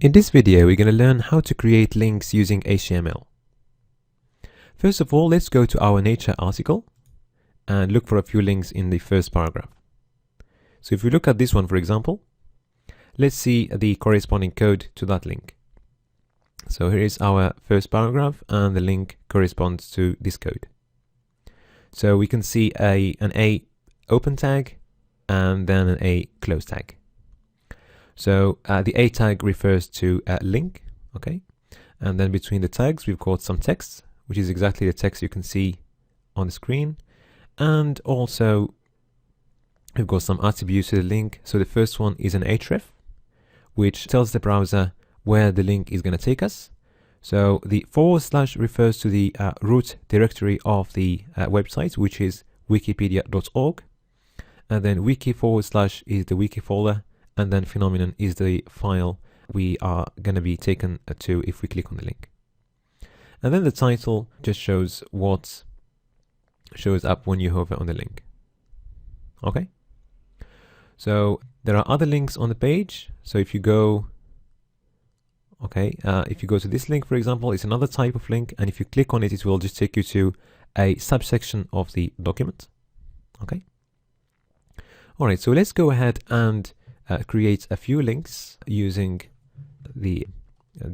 In this video, we're going to learn how to create links using HTML. First of all, let's go to our Nature article and look for a few links in the first paragraph. So if we look at this one, for example, let's see the corresponding code to that link. So here is our first paragraph and the link corresponds to this code. So we can see an A open tag and then an A close tag. So the A tag refers to a link, okay? And then between the tags, we've got some text, which is exactly the text you can see on the screen. And also, we've got some attributes to the link. So the first one is an href, which tells the browser where the link is going to take us. So the / refers to the root directory of the website, which is wikipedia.org. And then wiki / is the wiki folder. And then phenomenon is the file we are going to be taken to if we click on the link. And then the title just shows what shows up when you hover on the link. Okay. So there are other links on the page. So if you go, if you go to this link, for example, it's another type of link. And if you click on it, it will just take you to a subsection of the document. Okay. All right. So let's go ahead and create a few links using the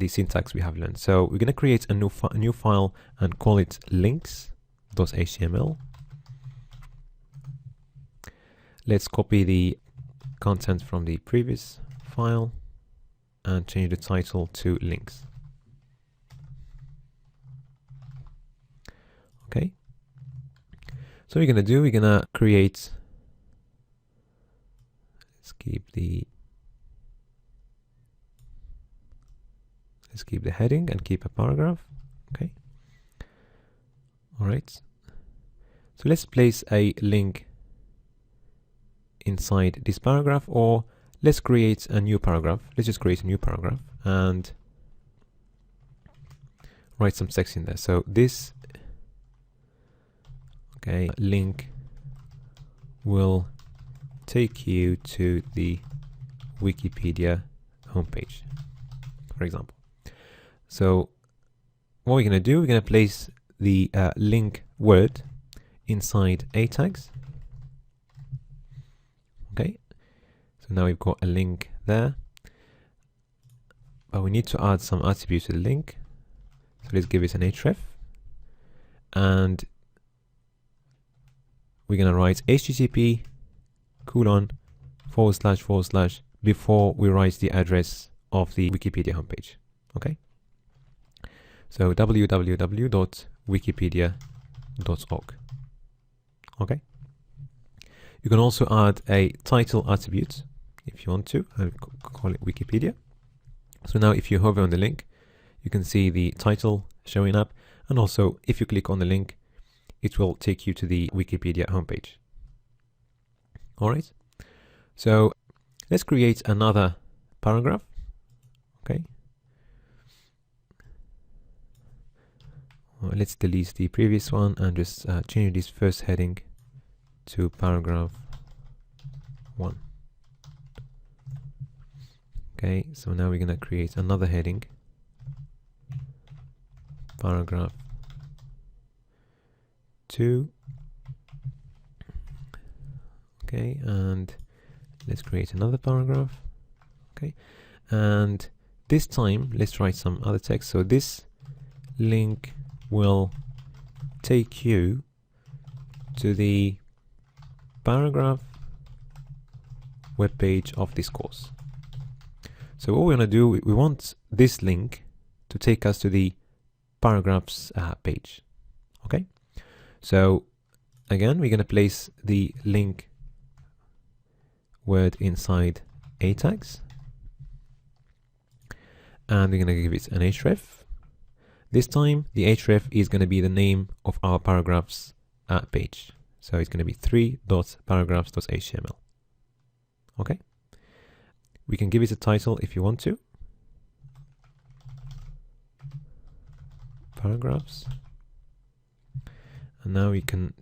syntax we have learned. So we're going to create a new file and call it links.html. Let's copy the content from the previous file and change the title to links. Okay. So we're going to create, let's keep the heading and keep a paragraph. Okay. All right. So let's place a link inside this paragraph, or let's create a new paragraph. Let's just create a new paragraph and write some text in there. So this link will take you to the Wikipedia homepage, for example. So what we're going to do, we're going to place the link word inside A tags. Okay, so now we've got a link there, but we need to add some attributes to the link. So let's give it an href, and we're going to write http : / before we write the address of the Wikipedia homepage. Okay. So www.wikipedia.org. Okay. You can also add a title attribute if you want to. I'll call it Wikipedia. So now if you hover on the link, you can see the title showing up. And also if you click on the link, it will take you to the Wikipedia homepage. All right. So let's create another paragraph. Okay. Well, let's delete the previous one and just change this first heading to paragraph 1. Okay, so now we're going to create another heading, paragraph 2. Okay, and let's create another paragraph. Okay, and this time let's write some other text. So this link will take you to the paragraph web page of this course. So what we're going to do, we want this link to take us to the paragraphs page. Okay, so again, we're going to place the link word inside A tags, and we're going to give it an href. This time the href is going to be the name of our paragraphs page. So it's going to be 3.paragraphs.html. Okay. We can give it a title if you want to. Paragraphs. And now we can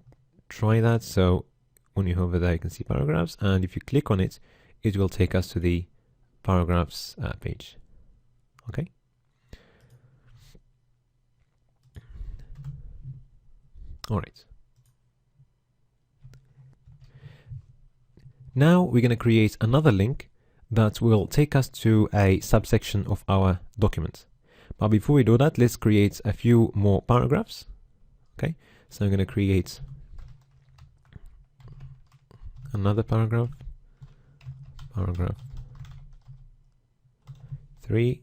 try that. So when you hover there, you can see paragraphs. And if you click on it, it will take us to the paragraphs page. Okay. All right. Now we're going to create another link that will take us to a subsection of our document. But before we do that, let's create a few more paragraphs. Okay, so I'm going to create another paragraph, paragraph 3,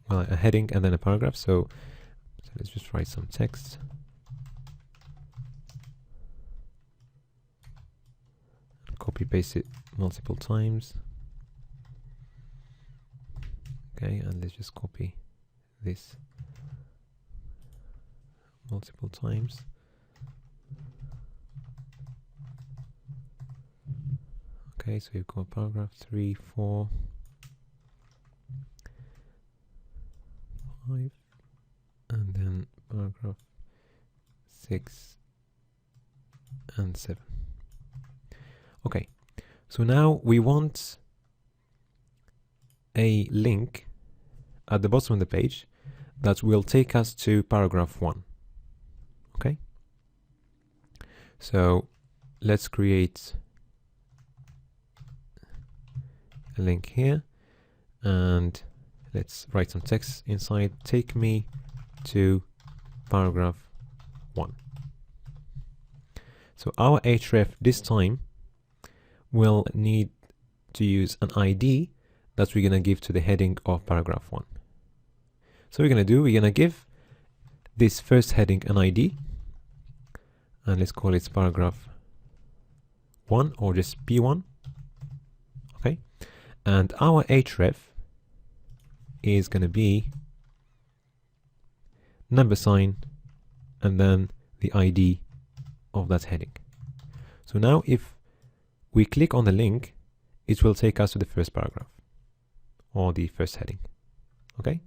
well, a heading and then a paragraph. So let's just write some text. Copy paste it multiple times. Okay, and let's just copy this multiple times. Okay, so you've got paragraph 3, 4, 5, and then paragraph 6 and 7. Okay, so now we want a link at the bottom of the page that will take us to paragraph 1. Okay, so let's create a link here and let's write some text inside. Take me to paragraph 1. So our href this time will need to use an ID that we're going to give to the heading of paragraph 1. So we're going to give this first heading an ID, and let's call it paragraph 1 or just P1. Okay, and our href is going to be number sign and then the ID of that heading. So now if we click on the link, it will take us to the first paragraph or the first heading. Okay.